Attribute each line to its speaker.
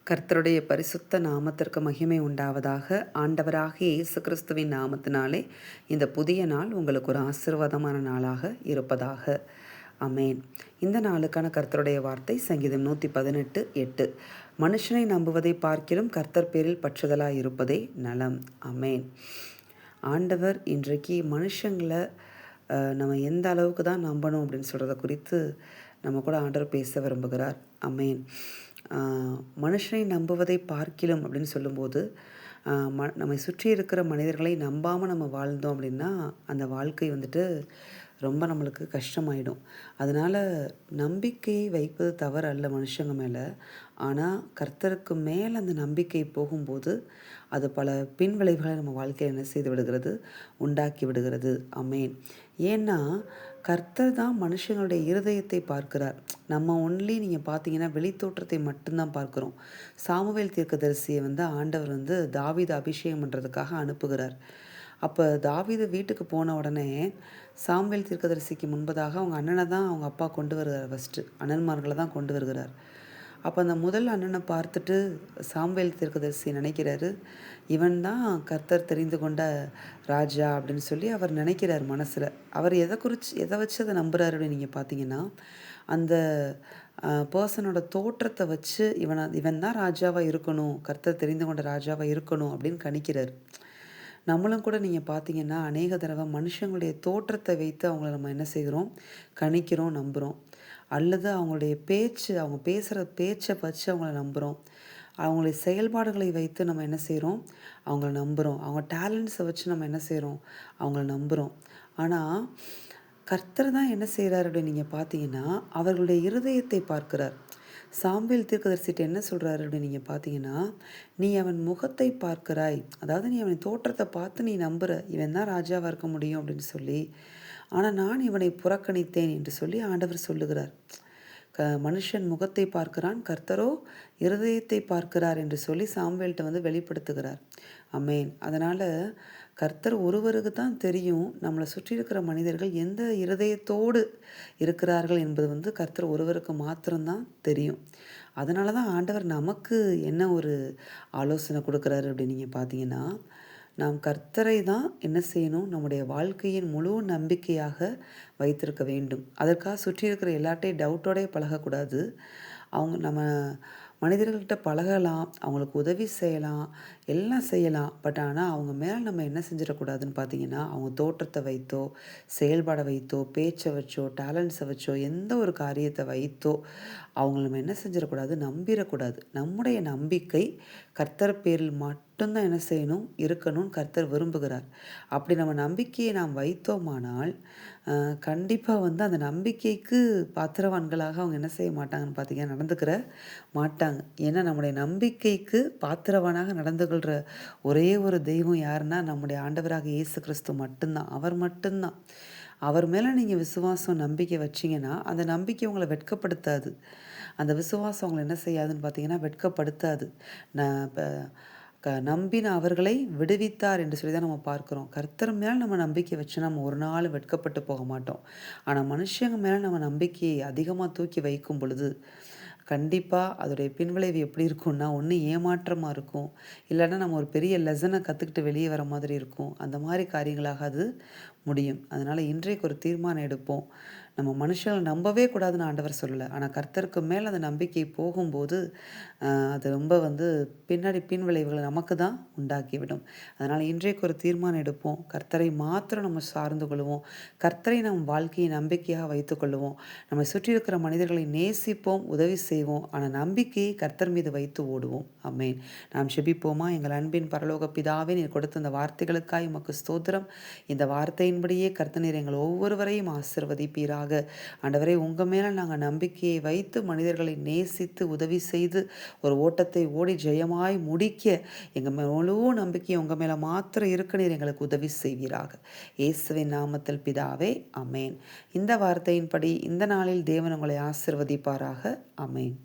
Speaker 1: கர்த்தருடைய பரிசுத்த நாமத்திற்கு மகிமை உண்டாவதாக. ஆண்டவராகிய இயேசு கிறிஸ்துவின் நாமத்தினாலே இந்த புதிய நாள் உங்களுக்கு ஒரு ஆசீர்வாதமான நாளாக இருப்பதாக. அமேன். இந்த நாளுக்கான கர்த்தருடைய வார்த்தை சங்கீதம் 118:8. மனுஷனை நம்புவதை பார்க்கிலும் கர்த்தர் பேரில் பற்றுதலாய் இருப்பதே நலம். அமேன். ஆண்டவர் இன்றைக்கு மனுஷங்களை நம்ம எந்த அளவுக்கு தான் நம்பணும் அப்படின்னு சொல்கிறத குறித்து நம்ம கூட ஆண்டவர் பேச விரும்புகிறார். அமேன். மனுஷனை நம்புவதை பார்க்கிலும் அப்படின்னு சொல்லும்போது நம்மை சுற்றி இருக்கிற மனிதர்களை நம்பாமல் நம்ம வாழ்ந்தோம் அப்படின்னா அந்த வாழ்க்கை வந்துட்டு ரொம்ப நம்மளுக்கு கஷ்டமாயிடும். அதனால் நம்பிக்கையை வைப்பது தவறு அல்ல மனுஷங்க மேலே. ஆனால் கர்த்தருக்கு மேலே அந்த நம்பிக்கை போகும்போது அது பல பின் விளைவுகளை நம்ம வாழ்க்கையில் என்ன செய்து விடுகிறது, உண்டாக்கி விடுகிறது. அமேன். ஏன்னா கர்த்தர் தான் மனுஷங்களுடைய இருதயத்தை பார்க்கிறார். நம்ம ஒன்லி நீங்கள் பார்த்தீங்கன்னா வெளித்தோற்றத்தை மட்டும்தான் பார்க்குறோம். சாமுவேல் தீர்க்கதரிசியை ஆண்டவர் தாவீது அபிஷேகம் பண்ணுறதுக்காக அனுப்புகிறார். அப்போ தாவீது வீட்டுக்கு போன உடனே சாமுவேல் தீர்க்கதரிசிக்கு முன்பதாக அவங்க அண்ணனை தான் அவங்க அப்பா கொண்டு வருகிறார். ஃபஸ்ட்டு அண்ணன்மார்களை தான் கொண்டு வருகிறார். அப்போ அந்த முதல் அண்ணனை பார்த்துட்டு சாமுவேல் தீர்க்கதரிசி நினைக்கிறாரு, இவன் தான் கர்த்தர் தெரிந்து கொண்ட ராஜா அப்படின்னு சொல்லி அவர் நினைக்கிறார் மனசில். அவர் எதை வச்சு அதை நம்புகிறாரு அப்படின்னு நீங்கள் பார்த்தீங்கன்னா, அந்த பர்சனோட தோற்றத்தை வச்சு இவன் தான் ராஜாவாக இருக்கணும், கர்த்தர் தெரிந்து கொண்ட ராஜாவாக இருக்கணும் அப்படின்னு கணிக்கிறார். நம்மளும் கூட நீங்கள் பார்த்தீங்கன்னா அநேக தடவை மனுஷங்களுடைய தோற்றத்தை வைத்து அவங்கள நம்ம என்ன செய்கிறோம், கணிக்கிறோம், நம்புகிறோம். அல்லது அவங்களுடைய அவங்க பேசுகிற பேச்சை வச்சு அவங்கள நம்புகிறோம். அவங்களுடைய செயல்பாடுகளை வைத்து நம்ம என்ன செய்கிறோம், அவங்கள நம்புகிறோம். அவங்க டேலண்ட்ஸை வச்சு நம்ம என்ன செய்கிறோம், அவங்கள நம்புகிறோம். ஆனால் கர்த்தர் தான் என்ன செய்கிறார் அப்படின்னு நீங்கள் பார்த்தீங்கன்னா அவர்களுடைய இருதயத்தை பார்க்கிறார். சாமுவேல் தீர்க்கதரிசிட்ட என்ன சொல்கிறாரு அப்படின்னு நீங்கள் பார்த்தீங்கன்னா, நீ அவன் முகத்தை பார்க்கிறாய், அதாவது நீ அவன் தோற்றத்தை பார்த்து நீ நம்புகிற இவன் தான் ராஜாவாக இருக்க முடியும் அப்படின்னு சொல்லி, ஆனால் நான் இவனை புறக்கணித்தேன் என்று சொல்லி ஆண்டவர் சொல்லுகிறார். மனுஷன் முகத்தை பார்க்கிறான், கர்த்தரோ இருதயத்தை பார்க்கிறார் என்று சொல்லி சாமுவேல்கிட்ட வெளிப்படுத்துகிறார். அமேன். அதனால் கர்த்தர் ஒருவருக்கு தான் தெரியும் நம்மளை சுற்றி இருக்கிற மனிதர்கள் எந்த இருதயத்தோடு இருக்கிறார்கள் என்பது கர்த்தர் ஒருவருக்கு மாத்திரம்தான் தெரியும். அதனால தான் ஆண்டவர் நமக்கு என்ன ஒரு ஆலோசனை கொடுக்குறாரு அப்படின்னு நீங்கள் பார்த்தீங்கன்னா, நாம் கர்த்தரை தான் என்ன செய்யணும், நம்முடைய வாழ்க்கையின் முழு நம்பிக்கையாக வைத்திருக்க வேண்டும். அதற்காக சுற்றி இருக்கிற எல்லாட்டையும் டவுட்டோடே பழகக்கூடாது. நம்ம மனிதர்கள்கிட்ட பழகலாம், அவங்களுக்கு உதவி செய்யலாம், எல்லாம் செய்யலாம். பட் ஆனால் அவங்க மேலே நம்ம என்ன செஞ்சிடக்கூடாதுன்னு பார்த்தீங்கன்னா, அவங்க தோற்றத்தை வைத்தோ, செயல்பாடை வைத்தோ, பேச்சை வச்சோ, டேலண்ட்ஸை வச்சோ, எந்த ஒரு காரியத்தை வைத்தோ அவங்கள நம்ம என்ன செஞ்சிடக்கூடாது, நம்பிடக்கூடாது. நம்முடைய நம்பிக்கை கர்த்தர் பேரில் மட்டும்தான் என்ன செய்யணும், இருக்கணும்னு கர்த்தர் விரும்புகிறார். அப்படி நம்ம நம்பிக்கையை நாம் வைத்தோமானால் கண்டிப்பாக அந்த நம்பிக்கைக்கு பாத்திரவான்களாக அவங்க என்ன செய்ய மாட்டாங்கன்னு பார்த்தீங்கன்னா, நடந்துக்கிற மாட்டாங்க. ஏன்னா நம்முடைய நம்பிக்கைக்கு பாத்திரவானாக நடந்து கொள்கிற ஒரே ஒரு தெய்வம் யாருன்னா நம்முடைய ஆண்டவராக இயேசு கிறிஸ்து மட்டும்தான். அவர் மட்டும்தான். அவர் மேலே நீங்கள் விசுவாசம் நம்பிக்கை வச்சிங்கன்னா அந்த நம்பிக்கை உங்களை வெட்கப்படுத்தாது. அந்த விசுவாசம் உங்களை என்ன செய்யாதுன்னு பார்த்தீங்கன்னா வெட்கப்படுத்தாது. நான் இப்போ நம்பின அவர்களை விடுவித்தார் என்று சொல்லி தான் நம்ம பார்க்குறோம். கர்த்தர் மேலே நம்ம நம்பிக்கை வச்சு நம்ம ஒரு நாள் வெட்கப்பட்டு போக மாட்டோம். ஆனால் மனுஷங்க மேலே நம்ம நம்பிக்கையை அதிகமாக தூக்கி வைக்கும் பொழுது கண்டிப்பாக அதோடைய பின்விளைவு எப்படி இருக்கும்னா, ஒன்று ஏமாற்றமாக இருக்கும், இல்லைன்னா நம்ம ஒரு பெரிய லெசனை கற்றுக்கிட்டு வெளியே வர மாதிரி இருக்கும். அந்த மாதிரி காரியங்களாக அது முடியும். அதனால் இன்றைக்கு ஒரு தீர்மானம் எடுப்போம். நம்ம மனுஷங்களை நம்பவே கூடாதுன்னு ஆண்டவர் சொல்லலை. ஆனால் கர்த்தருக்கு மேலே அந்த நம்பிக்கை போகும்போது அது ரொம்ப பின்னாடி பின் விளைவுகளை நமக்கு தான் உண்டாக்கிவிடும். அதனால் இன்றைக்கு ஒரு தீர்மானம் எடுப்போம். கர்த்தரை மாத்திரம் நம்ம சார்ந்து கொள்வோம். கர்த்தரை நம் வாழ்க்கையை நம்பிக்கையாக வைத்துக்கொள்வோம். நம்மை சுற்றி இருக்கிற மனிதர்களை நேசிப்போம், உதவி செய்வோம். ஆனால் நம்பிக்கையை கர்த்தர் மீது வைத்து ஓடுவோம். அமேன். நாம் செபிப்போமா? எங்கள் அன்பின் பரலோக பிதாவே, நீர் கொடுத்த இந்த வார்த்தைகளுக்காய் உமக்கு ஸ்தோத்திரம். இந்த வார்த்தையின்படியே கர்த்தர் நீர் எங்கள் ஒவ்வொருவரையும் ஆசீர்வதிப்பீராக. ஆண்டவரே, உங்கள் மேலே நாங்கள் நம்பிக்கையை வைத்து மனிதர்களை நேசித்து உதவி செய்து ஒரு ஓட்டத்தை ஓடி ஜெயமாய் முடிக்க எங்கள் முழு நம்பிக்கை உங்கள் மேலே மாத்திரம் இருக்க நீர் எங்களுக்கு உதவி செய்வீராக. இயேசுவின் நாமத்தில் பிதாவே, அமேன். இந்த வார்த்தையின்படி இந்த நாளில் தேவன் உங்களை ஆசீர்வதிப்பாராக. அமேன்.